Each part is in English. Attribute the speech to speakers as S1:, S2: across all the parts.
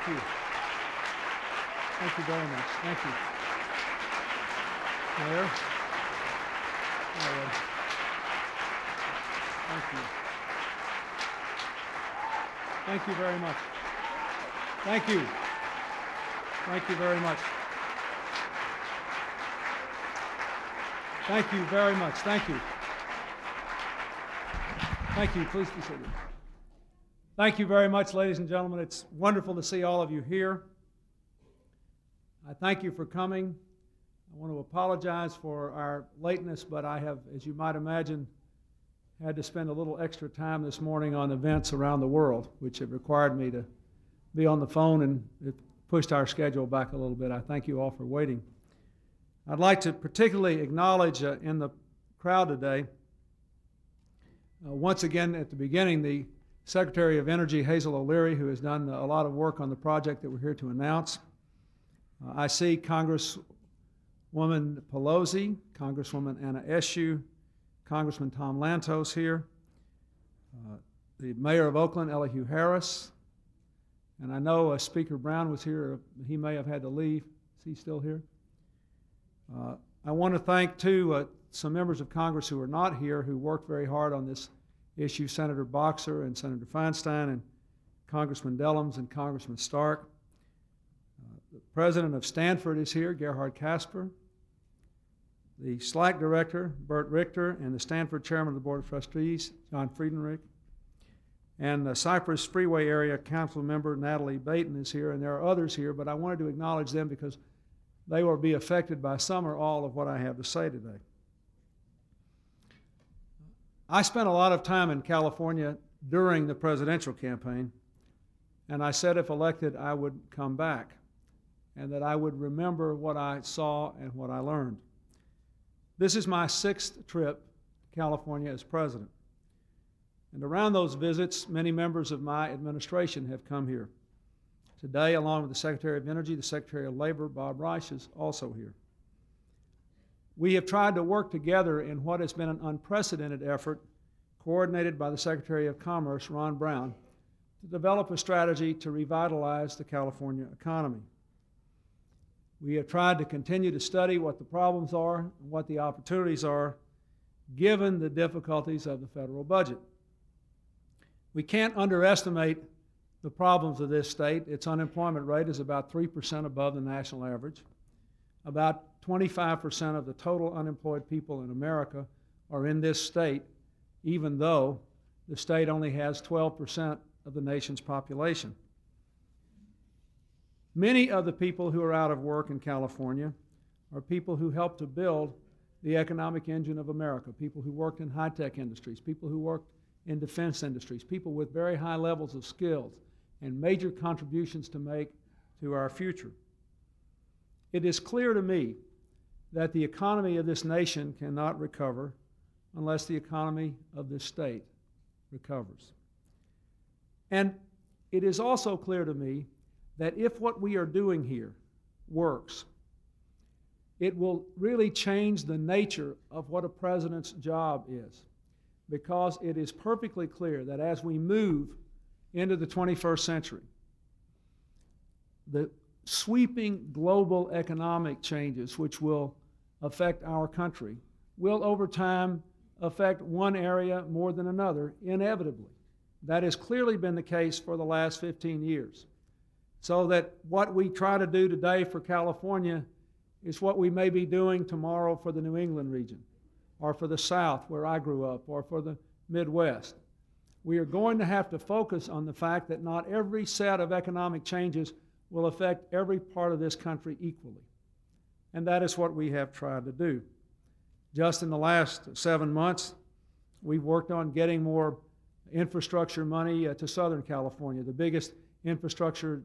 S1: Thank you. Thank you very much. Thank you. Mayor? All right. Thank you. Thank you very much. Thank you. Thank you very much. Thank you very much. Thank you. Thank you. Please be seated. Thank you very much, ladies and gentlemen. It's wonderful to see all of you here. I thank you for coming. I want to apologize for our lateness, but I have, as you might imagine, had to spend a little extra time this morning on events around the world, which have required me to be on the phone, and it pushed our schedule back a little bit. I thank you all for waiting. I'd like to particularly acknowledge in the crowd today, once again at the beginning, the Secretary of Energy, Hazel O'Leary, who has done a lot of work on the project that we're here to announce. I see Congresswoman Pelosi, Congresswoman Anna Eshoo, Congressman Tom Lantos here, the Mayor of Oakland, Elihu Harris, and I know Speaker Brown was here. He may have had to leave. Is he still here? I want to thank, too, some members of Congress who are not here who worked very hard on this issue, Senator Boxer and Senator Feinstein and Congressman Dellums and Congressman Stark. The president of Stanford is here, Gerhard Casper. The SLAC director, Bert Richter, and the Stanford chairman of the Board of Trustees, John Friedenreich. And the Cypress Freeway Area Council member, Natalie Baton, is here, and there are others here, but I wanted to acknowledge them because they will be affected by some or all of what I have to say today. I spent a lot of time in California during the presidential campaign, and I said if elected I would come back and that I would remember what I saw and what I learned. This is my 6th trip to California as president. And around those visits, many members of my administration have come here. Today, along with the Secretary of Energy, the Secretary of Labor, Bob Reich, is also here. We have tried to work together in what has been an unprecedented effort, coordinated by the Secretary of Commerce, Ron Brown, to develop a strategy to revitalize the California economy. We have tried to continue to study what the problems are and what the opportunities are, given the difficulties of the federal budget. We can't underestimate the problems of this state. Its unemployment rate is about 3% above the national average. About 25% of the total unemployed people in America are in this state, even though the state only has 12% of the nation's population. Many of the people who are out of work in California are people who helped to build the economic engine of America, people who worked in high-tech industries, people who worked in defense industries, people with very high levels of skills and major contributions to make to our future. It is clear to me that the economy of this nation cannot recover unless the economy of this state recovers. And it is also clear to me that if what we are doing here works, it will really change the nature of what a president's job is, because it is perfectly clear that as we move into the 21st century, the sweeping global economic changes which will affect our country will over time affect one area more than another, inevitably. That has clearly been the case for the last 15 years. So that what we try to do today for California is what we may be doing tomorrow for the New England region, or for the South where I grew up, or for the Midwest. We are going to have to focus on the fact that not every set of economic changes will affect every part of this country equally. And that is what we have tried to do. Just in the last 7 months, we've worked on getting more infrastructure money to Southern California. The biggest infrastructure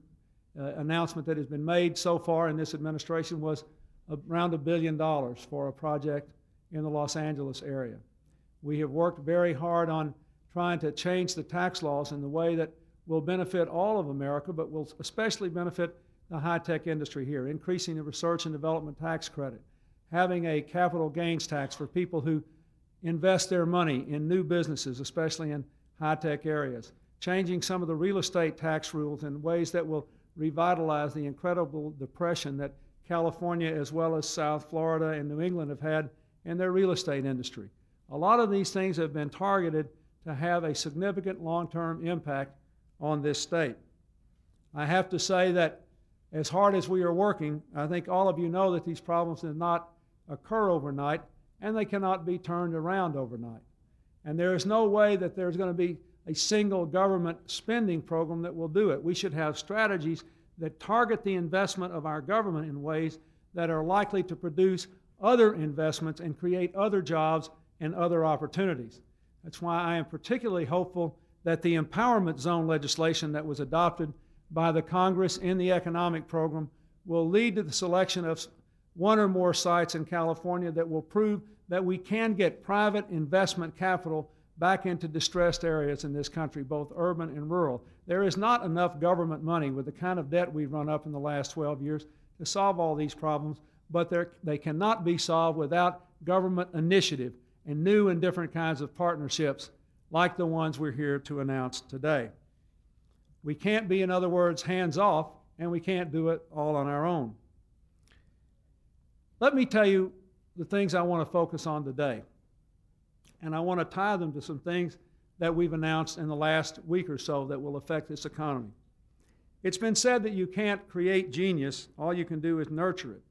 S1: announcement that has been made so far in this administration was around $1 billion for a project in the Los Angeles area. We have worked very hard on trying to change the tax laws in the way that will benefit all of America, but will especially benefit the high-tech industry here, increasing the research and development tax credit, having a capital gains tax for people who invest their money in new businesses, especially in high-tech areas, changing some of the real estate tax rules in ways that will revitalize the incredible depression that California as well as South Florida and New England have had in their real estate industry. A lot of these things have been targeted to have a significant long-term impact on this state. I have to say that as hard as we are working, I think all of you know that these problems did not occur overnight, and they cannot be turned around overnight. And there is no way that there's going to be a single government spending program that will do it. We should have strategies that target the investment of our government in ways that are likely to produce other investments and create other jobs and other opportunities. That's why I am particularly hopeful that the empowerment zone legislation that was adopted by the Congress in the economic program will lead to the selection of one or more sites in California that will prove that we can get private investment capital back into distressed areas in this country, both urban and rural. There is not enough government money with the kind of debt we've run up in the last 12 years to solve all these problems, but they cannot be solved without government initiative and new and different kinds of partnerships like the ones we're here to announce today. We can't be, in other words, hands off, and we can't do it all on our own. Let me tell you the things I want to focus on today. And I want to tie them to some things that we've announced in the last week or so that will affect this economy. It's been said that you can't create genius, all you can do is nurture it.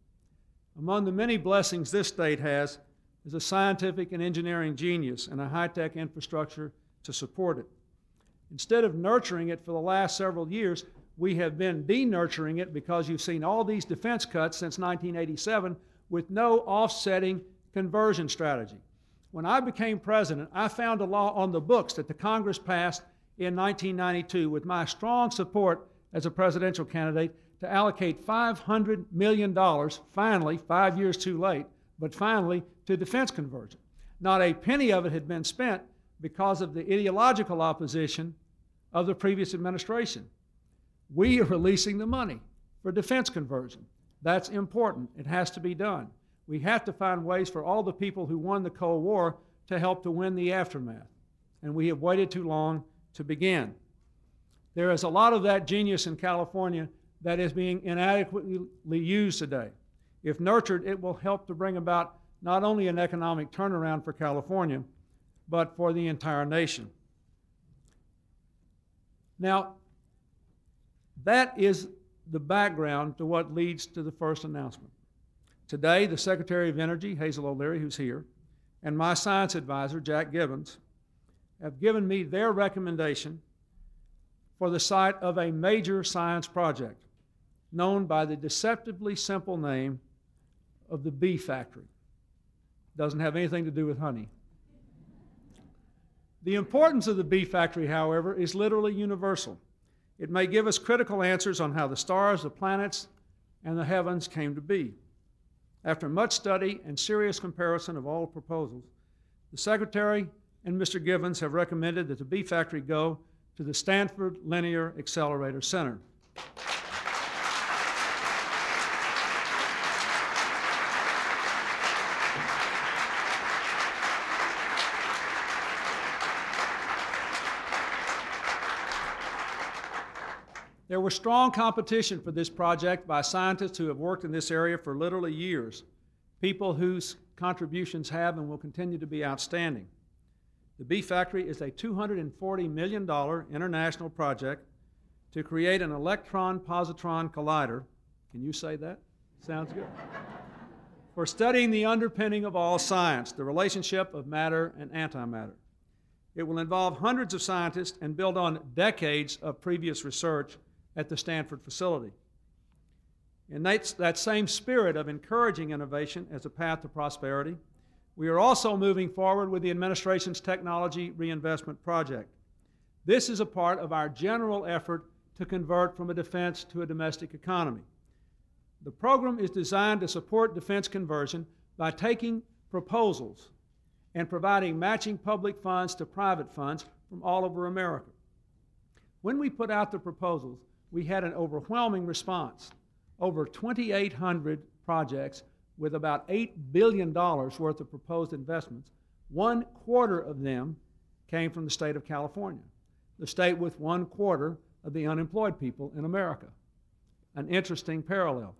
S1: Among the many blessings this state has is a scientific and engineering genius and a high-tech infrastructure to support it. Instead of nurturing it for the last several years, we have been denurturing it because you've seen all these defense cuts since 1987 with no offsetting conversion strategy. When I became president, I found a law on the books that the Congress passed in 1992 with my strong support as a presidential candidate to allocate $500 million, finally, 5 years too late, but finally, to defense conversion. Not a penny of it had been spent because of the ideological opposition of the previous administration. We are releasing the money for defense conversion. That's important. It has to be done. We have to find ways for all the people who won the Cold War to help to win the aftermath. And we have waited too long to begin. There is a lot of that genius in California that is being inadequately used today. If nurtured, it will help to bring about not only an economic turnaround for California, but for the entire nation. Now, that is the background to what leads to the first announcement. Today, the Secretary of Energy, Hazel O'Leary, who's here, and my science advisor, Jack Gibbons, have given me their recommendation for the site of a major science project known by the deceptively simple name of the bee factory. Doesn't have anything to do with honey. The importance of the bee factory, however, is literally universal. It may give us critical answers on how the stars, the planets, and the heavens came to be. After much study and serious comparison of all proposals, the Secretary and Mr. Gibbons have recommended that the bee factory go to the Stanford Linear Accelerator Center. There was strong competition for this project by scientists who have worked in this area for literally years, people whose contributions have and will continue to be outstanding. The bee factory is a $240 million international project to create an electron-positron collider. Can you say that? Sounds good. For studying the underpinning of all science, the relationship of matter and antimatter. It will involve hundreds of scientists and build on decades of previous research at the Stanford facility. In that same spirit of encouraging innovation as a path to prosperity, we are also moving forward with the administration's Technology Reinvestment Project. This is a part of our general effort to convert from a defense to a domestic economy. The program is designed to support defense conversion by taking proposals and providing matching public funds to private funds from all over America. When we put out the proposals, we had an overwhelming response. Over 2,800 projects with about $8 billion worth of proposed investments. 1/4 of them came from the state of California, the state with 1/4 of the unemployed people in America. an interesting parallel.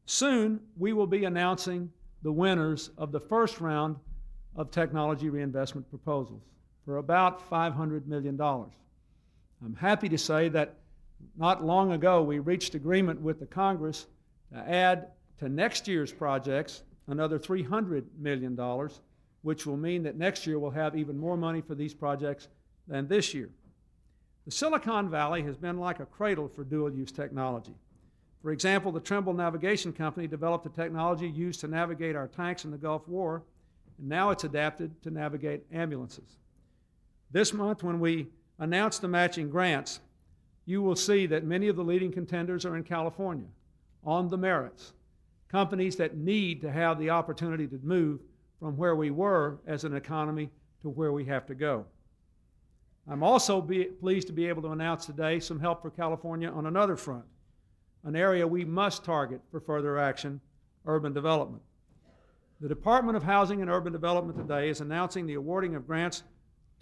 S1: Soon, we will be announcing the winners of the first round of technology reinvestment proposals for about $500 million. I'm happy to say that not long ago we reached agreement with the Congress to add to next year's projects another $300 million, which will mean that next year we'll have even more money for these projects than this year. The Silicon Valley has been like a cradle for dual-use technology. For example, the Trimble Navigation Company developed a technology used to navigate our tanks in the Gulf War, and now it's adapted to navigate ambulances. This month, when we announce the matching grants, you will see that many of the leading contenders are in California, on the merits, companies that need to have the opportunity to move from where we were as an economy to where we have to go. I'm also pleased to be able to announce today some help for California on another front, an area we must target for further action: urban development. The Department of Housing and Urban Development today is announcing the awarding of grants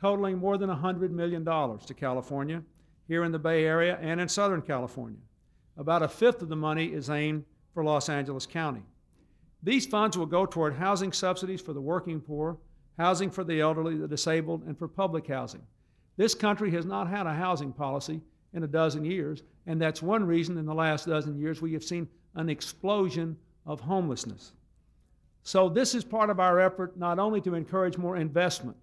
S1: totaling more than $100 million to California, here in the Bay Area and in Southern California. About a fifth of the money is aimed for Los Angeles County. These funds will go toward housing subsidies for the working poor, housing for the elderly, the disabled, and for public housing. This country has not had a housing policy in a dozen years, and that's one reason in the last dozen years we have seen an explosion of homelessness. So this is part of our effort not only to encourage more investment,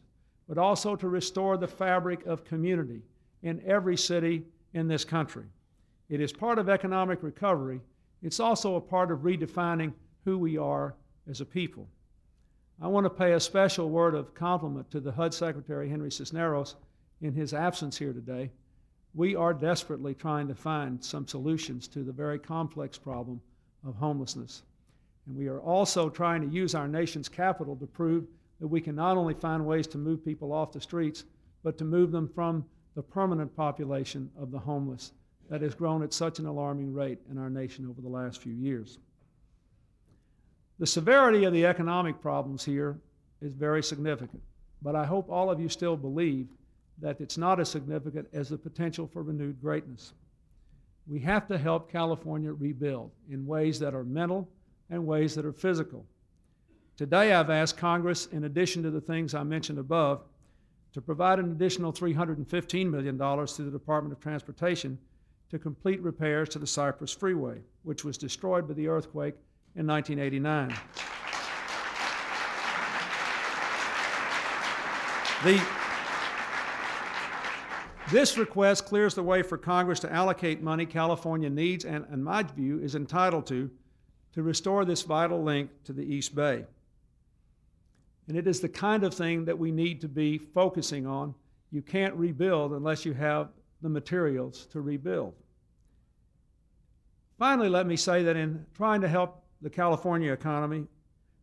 S1: but also to restore the fabric of community in every city in this country. It is part of economic recovery. It's also a part of redefining who we are as a people. I want to pay a special word of compliment to the HUD Secretary, Henry Cisneros, in his absence here today. We are desperately trying to find some solutions to the very complex problem of homelessness. And we are also trying to use our nation's capital to prove that we can not only find ways to move people off the streets, but to move them from the permanent population of the homeless that has grown at such an alarming rate in our nation over the last few years. The severity of the economic problems here is very significant, but I hope all of you still believe that it's not as significant as the potential for renewed greatness. We have to help California rebuild in ways that are mental and ways that are physical. Today I've asked Congress, in addition to the things I mentioned above, to provide an additional $315 million to the Department of Transportation to complete repairs to the Cypress Freeway, which was destroyed by the earthquake in 1989. This request clears the way for Congress to allocate money California needs and, in my view, is entitled to restore this vital link to the East Bay. And it is the kind of thing that we need to be focusing on. You can't rebuild unless you have the materials to rebuild. Finally, let me say that in trying to help the California economy,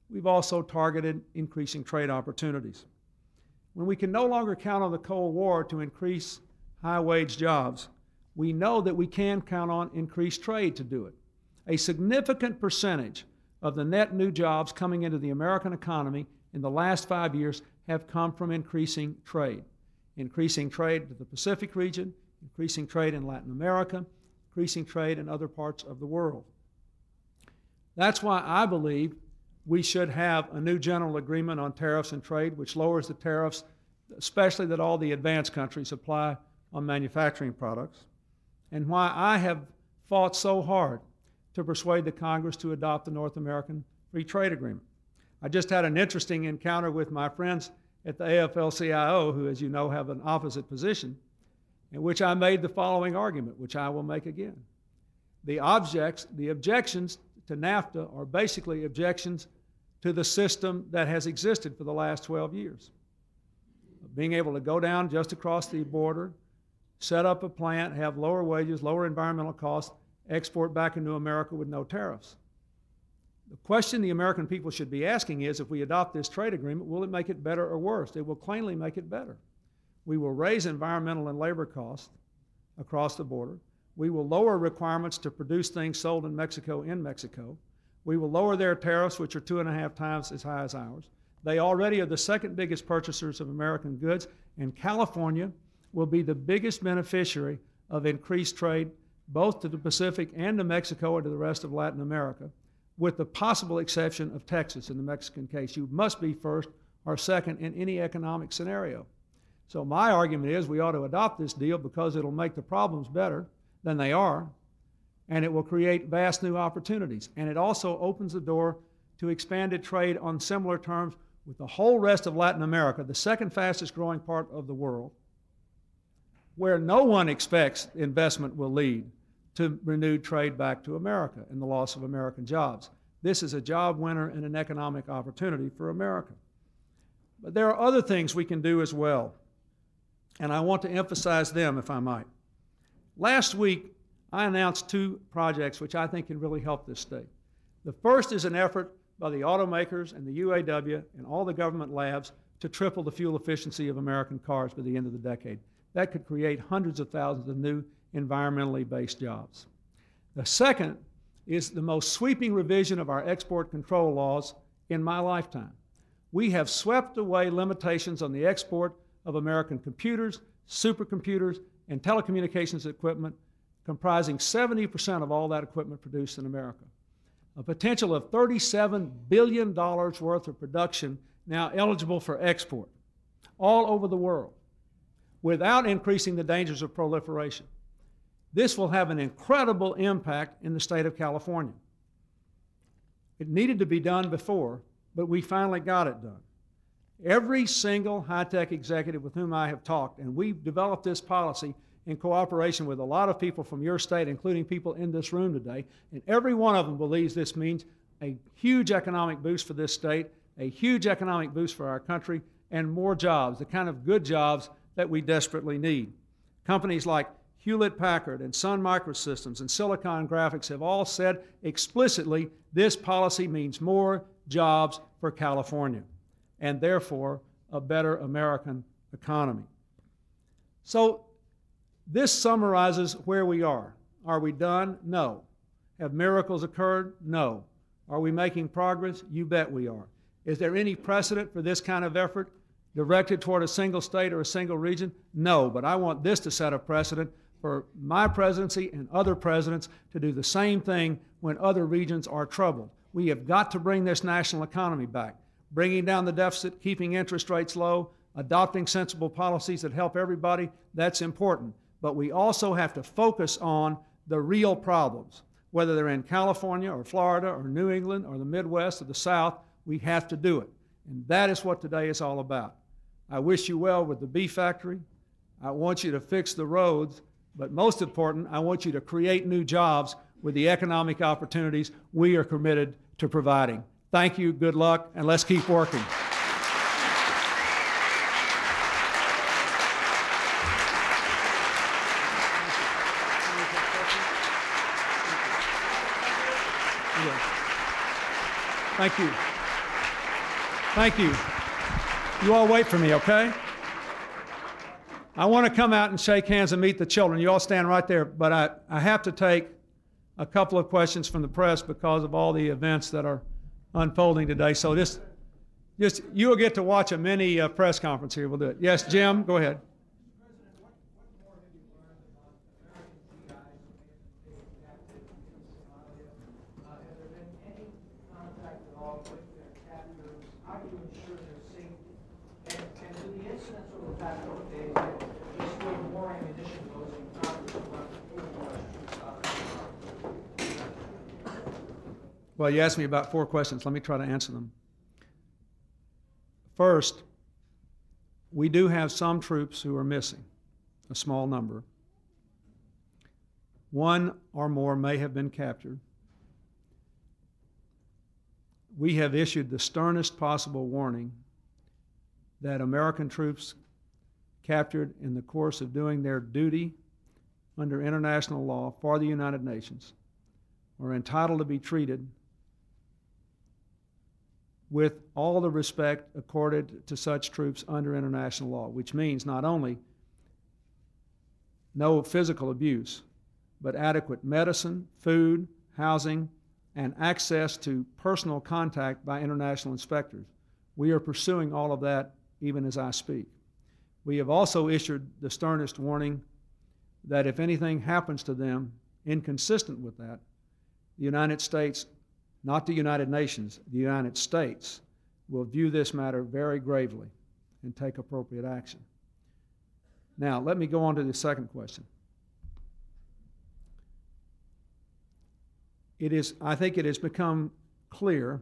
S1: we've also targeted increasing trade opportunities. When we can no longer count on the Cold War to increase high-wage jobs, we know that we can count on increased trade to do it. A significant percentage of the net new jobs coming into the American economy in the last 5 years have come from increasing trade to the Pacific region, increasing trade in Latin America, increasing trade in other parts of the world. That's why I believe we should have a new general agreement on tariffs and trade, which lowers the tariffs, especially that all the advanced countries apply on manufacturing products, and why I have fought so hard to persuade the Congress to adopt the North American Free Trade Agreement. I just had an interesting encounter with my friends at the AFL-CIO, who, as you know, have an opposite position, in which I made the following argument, which I will make again. The objections to NAFTA are basically objections to the system that has existed for the last 12 years. Being able to go down just across the border, set up a plant, have lower wages, lower environmental costs, export back into America with no tariffs. The question the American people should be asking is, if we adopt this trade agreement, will it make it better or worse? It will plainly make it better. We will raise environmental and labor costs across the border. We will lower requirements to produce things sold in Mexico. We will lower their tariffs, which are 2.5 times as high as ours. They already are the second biggest purchasers of American goods, and California will be the biggest beneficiary of increased trade both to the Pacific and to Mexico or to the rest of Latin America, with the possible exception of Texas in the Mexican case. You must be first or second in any economic scenario. So my argument is we ought to adopt this deal because it'll make the problems better than they are, and it will create vast new opportunities. And it also opens the door to expanded trade on similar terms with the whole rest of Latin America, the second fastest growing part of the world, where no one expects investment will lead to renewed trade back to America and the loss of American jobs. This is a job winner and an economic opportunity for America. But there are other things we can do as well, and I want to emphasize them, if I might. Last week, I announced two projects which I think can really help this state. The first is an effort by the automakers and the UAW and all the government labs to triple the fuel efficiency of American cars by the end of the decade. That could create hundreds of thousands of new environmentally based jobs. The second is the most sweeping revision of our export control laws in my lifetime. We have swept away limitations on the export of American computers, supercomputers, and telecommunications equipment, comprising 70% of all that equipment produced in America. A potential of $37 billion worth of production now eligible for export all over the world without increasing the dangers of proliferation. This will have an incredible impact in the state of California. It needed to be done before, but we finally got it done. Every single high-tech executive with whom I have talked, and we've developed this policy in cooperation with a lot of people from your state, including people in this room today, and every one of them believes this means a huge economic boost for this state, a huge economic boost for our country, and more jobs, the kind of good jobs that we desperately need. Companies like Hewlett-Packard and Sun Microsystems and Silicon Graphics have all said explicitly this policy means more jobs for California and therefore a better American economy. So this summarizes where we are. Are we done? No. Have miracles occurred? No. Are we making progress? You bet we are. Is there any precedent for this kind of effort directed toward a single state or a single region? No, but I want this to set a precedent for my presidency and other presidents to do the same thing when other regions are troubled. We have got to bring this national economy back, bringing down the deficit, keeping interest rates low, adopting sensible policies that help everybody. That's important. But we also have to focus on the real problems, whether they're in California or Florida or New England or the Midwest or the South. We have to do it. And that is what today is all about. I wish you well with the beef factory. I want you to fix the roads. But most important, I want you to create new jobs with the economic opportunities we are committed to providing. Thank you, good luck, and let's keep working. Thank you. Thank you. You all wait for me, okay? I want to come out and shake hands and meet the children. You all stand right there, but I have to take a couple of questions from the press because of all the events that are unfolding today. So just you will get to watch a mini press conference here. We'll do it. Yes, Jim, go ahead. Well, you asked me about 4 questions. Let me try to answer them. First, we do have some troops who are missing, a small number. 1 or more may have been captured. We have issued the sternest possible warning that American troops captured in the course of doing their duty under international law for the United Nations are entitled to be treated with all the respect accorded to such troops under international law, which means not only no physical abuse, but adequate medicine, food, housing, and access to personal contact by international inspectors. We are pursuing all of that even as I speak. We have also issued the sternest warning that if anything happens to them inconsistent with that, the United States, not the United Nations, the United States will view this matter very gravely and take appropriate action. Now, let me go on to the second question. I think it has become clear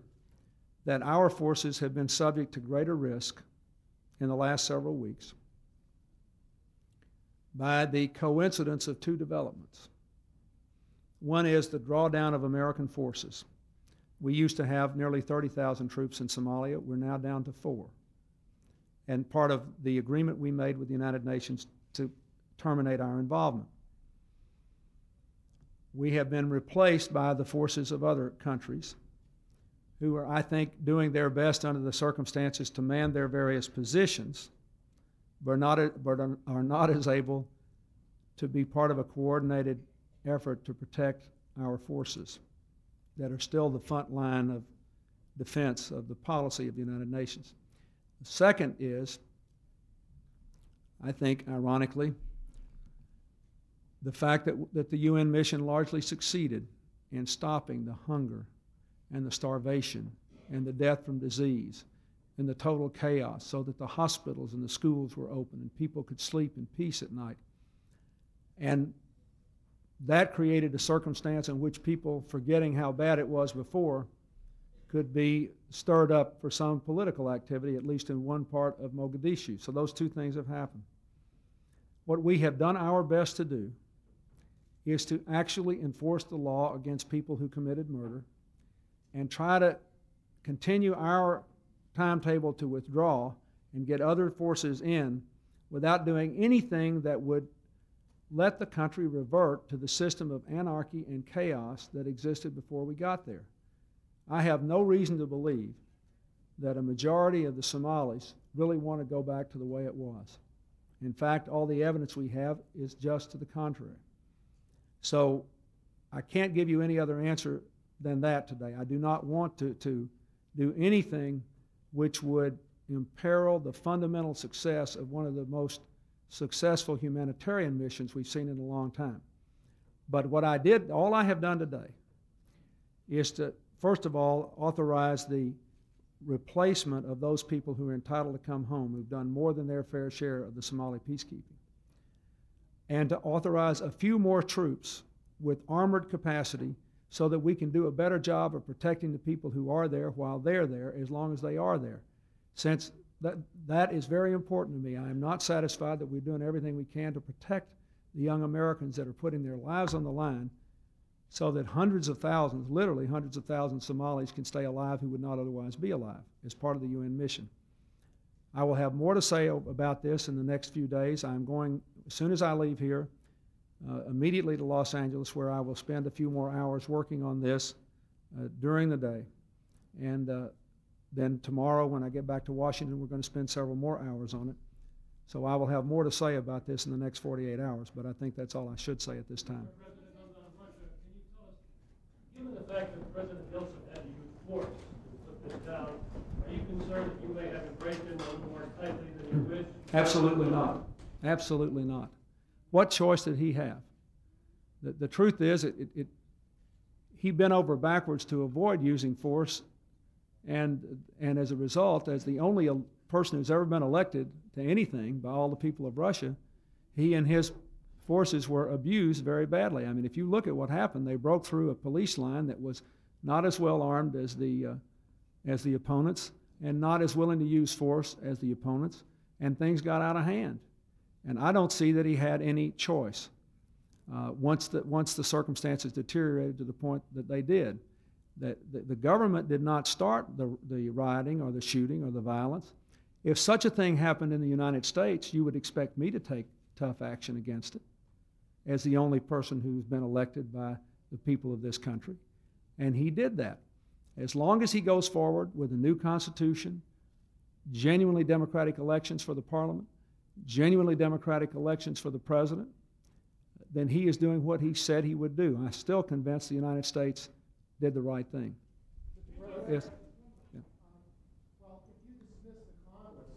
S1: that our forces have been subject to greater risk in the last several weeks by the coincidence of two developments. One is the drawdown of American forces. We used to have nearly 30,000 troops in Somalia. We're now down to 4. And part of the agreement we made with the United Nations to terminate our involvement. We have been replaced by the forces of other countries who are, I think, doing their best under the circumstances to man their various positions, but are not as able to be part of a coordinated effort to protect our forces that are still the front line of defense of the policy of the United Nations. The second is, I think, ironically, the fact that the UN mission largely succeeded in stopping the hunger and the starvation and the death from disease and the total chaos, so that the hospitals and the schools were open and people could sleep in peace at night. And that created a circumstance in which people, forgetting how bad it was before, could be stirred up for some political activity, at least in one part of Mogadishu. So those two things have happened. What we have done our best to do is to actually enforce the law against people who committed murder and try to continue our timetable to withdraw and get other forces in without doing anything that would let the country revert to the system of anarchy and chaos that existed before we got there. I have no reason to believe that a majority of the Somalis really want to go back to the way it was. In fact, all the evidence we have is just to the contrary. So I can't give you any other answer than that today. I do not want to do anything which would imperil the fundamental success of one of the most successful humanitarian missions we've seen in a long time. But what I did, all I have done today is to, first of all, authorize the replacement of those people who are entitled to come home, who've done more than their fair share of the Somali peacekeeping, and to authorize a few more troops with armored capacity so that we can do a better job of protecting the people who are there while they're there, as long as they are there. Since that is very important to me. I am not satisfied that we're doing everything we can to protect the young Americans that are putting their lives on the line so that hundreds of thousands, literally hundreds of thousands of Somalis can stay alive who would not otherwise be alive as part of the UN mission. I will have more to say about this in the next few days. I'm going, as soon as I leave here, immediately to Los Angeles, where I will spend a few more hours working on this during the day. And then tomorrow, when I get back to Washington, we're going to spend several more hours on it. So I will have more to say about this in the next 48 hours, but I think that's all I should say at this time.
S2: President, on Russia, can you tell us, given the fact that President Wilson had to use force to put this down, are you concerned that you may have embraced him a little more tightly than you wish?
S1: Absolutely not. Absolutely not. What choice did he have? The truth is, he bent over backwards to avoid using force, and as a result, as the only person who's ever been elected to anything by all the people of Russia, he and his forces were abused very badly. I mean, if you look at what happened, they broke through a police line that was not as well armed as the opponents, and not as willing to use force as the opponents, and things got out of hand. And I don't see that he had any choice once the circumstances deteriorated to the point that they did. That the government did not start the rioting or the shooting or the violence. If such a thing happened in the United States, you would expect me to take tough action against it as the only person who's been elected by the people of this country. And he did that. As long as he goes forward with a new constitution, genuinely democratic elections for the parliament, genuinely democratic elections for the president, then he is doing what he said he would do. I'm still convinced the United States did the right thing. Yes? Yeah.
S3: Well, if you dismiss the Congress,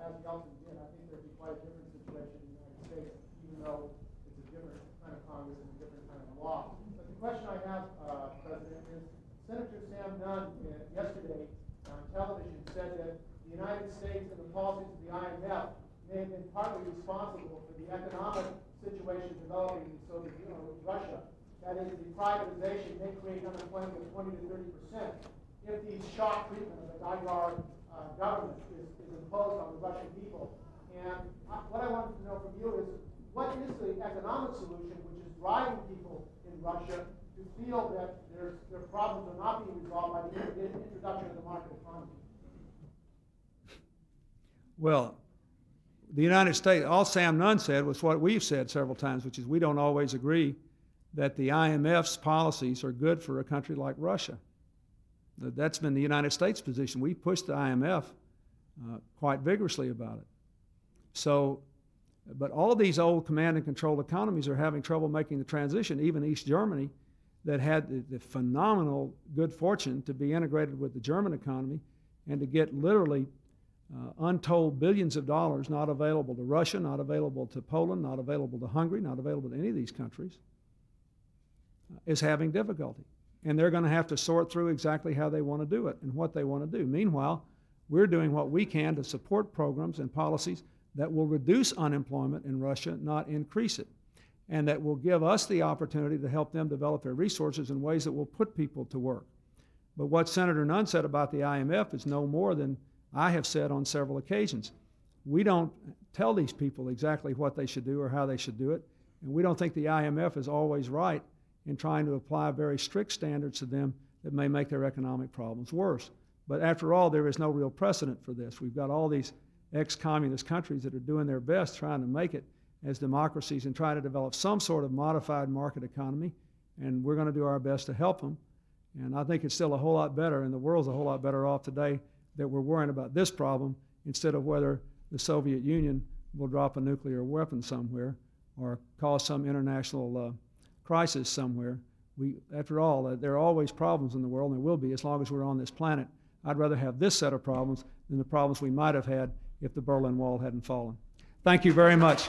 S3: as Hilton did, I think there'd be quite a different situation in the United States, even though it's a different kind of Congress and a different kind of law. But the question I have, President, is Senator Sam Nunn yesterday on television said that the United States and the policies of the IMF may have been partly responsible for the economic situation developing in Soviet Union with Russia. That is, the privatization may create unemployment of 20 to 30% if the shock treatment of the Geiger government is imposed on the Russian people. And what I wanted to know from you is, what is the economic solution which is driving people in Russia to feel that their problems are not being resolved by the introduction of the market economy?
S1: Well, the United States, all Sam Nunn said was what we've said several times, which is we don't always agree that the IMF's policies are good for a country like Russia. That's been the United States' position. We pushed the IMF quite vigorously about it. So, but all these old command and control economies are having trouble making the transition. Even East Germany, that had the phenomenal good fortune to be integrated with the German economy and to get literally untold billions of dollars not available to Russia, not available to Poland, not available to Hungary, not available to any of these countries, is having difficulty. And they're going to have to sort through exactly how they want to do it and what they want to do. Meanwhile, we're doing what we can to support programs and policies that will reduce unemployment in Russia, not increase it, and that will give us the opportunity to help them develop their resources in ways that will put people to work. But what Senator Nunn said about the IMF is no more than I have said on several occasions. We don't tell these people exactly what they should do or how they should do it, and we don't think the IMF is always right in trying to apply very strict standards to them that may make their economic problems worse. But after all, there is no real precedent for this. We've got all these ex-communist countries that are doing their best trying to make it as democracies and try to develop some sort of modified market economy, and we're going to do our best to help them. And I think it's still a whole lot better, and the world's a whole lot better off today that we're worrying about this problem instead of whether the Soviet Union will drop a nuclear weapon somewhere or cause some international crisis somewhere. After all, there are always problems in the world, and there will be as long as we're on this planet. I'd rather have this set of problems than the problems we might have had if the Berlin Wall hadn't fallen. Thank you very much.